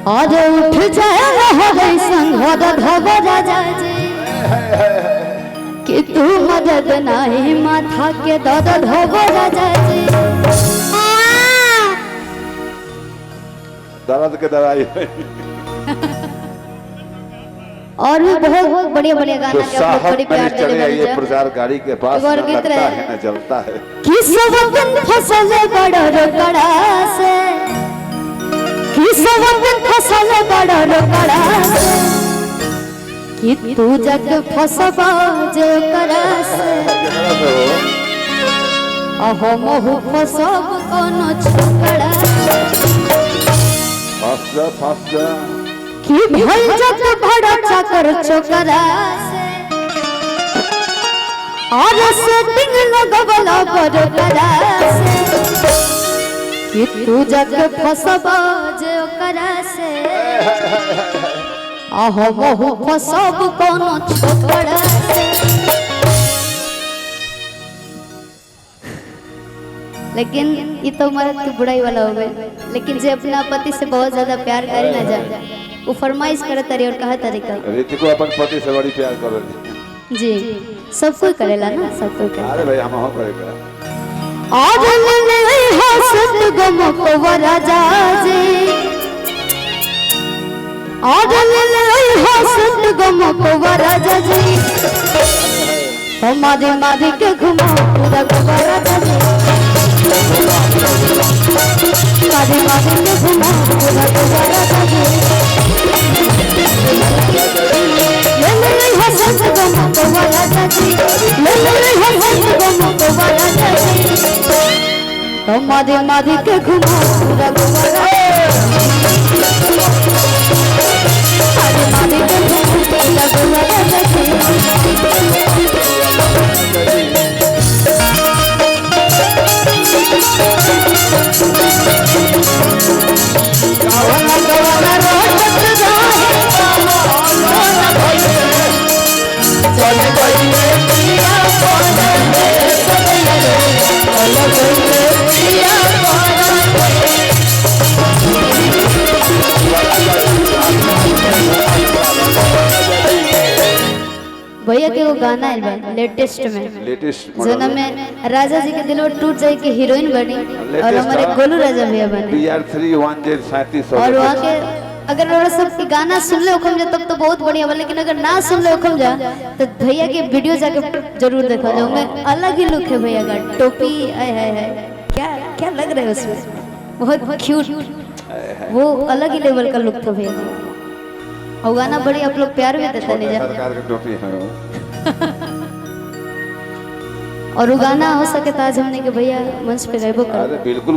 आज उठ जाए संघ राजा जी कि तू मदद नहीं माथा के दर्द हो राजा जी। दर्द के दवाई और भी बहुत बढ़िया बढ़िया गाना तो के आप लोग बड़ी प्यार चले देते आइए हैं। प्रचार गाड़ी के पास और न गीत लगता रहे। है न जलता है किस वतन फसल बड़ा रोकड़ा से किस वतन फसल बड़ा रोकड़ा से कि तू जग फसबा जो करा से अहो मोहु फसब कोनो छोकड़ा फंस जा कि भल जग बड़ा चाकर छोकरा से और सेटिंग लगवला पर करा से कि तू जग फसबा जो करा से आहो बहु फसब कोनो छोकरा से। लेकिन ये तो मर्द की बुराई वाला हो गए। लेकिन जो अपना पति से बहुत ज्यादा प्यार करे ना जाए वो फरमाइश करे तरी और कहा तरीका रीति को अपन पति से बड़ी प्यार कर रही जी सब कोई करेला ना सब कोई करेला। अरे भाई हम हो करेगा आज ले हसत गम को राजा जी आज ले हसत गम को राजा जी हमारे मारी के घुमा पूरा गोवा राजा जी मारी मारी के घुमा पूरा गोवा राजा जी ले हसत गम को राजा जी ले हसत गम को राजा जी हमारे मारी के घुमा पूरा गोवा राजा जी भैया के वो गाना है लेटेस्ट में जन्म में राजा जी के दिल में टूट जाए कि हीरोइन बनी और हमारे गोलू राजा भैया बने BR3 और वहाँ के अगर वो सब की गाना सुन ले उखम जा तब तो बहुत बढ़िया बा। लेकिन अगर ना सुन ले उखम जा तो भैया के वीडियो जाके जरूर देखा जाओ में अलग ही लुक है भैया का टोपी है क्या क्या लग रहा है उसमें बहुत क्यूट वो अलग ही लेवल का लुक था भैया और गाना बड़ी आप लोग प्यार भी देता नहीं जा सरकार की टोपी है और वो गाना हो सके तो आज हमने के भैया मंच पे गायबो कर अरे बिल्कुल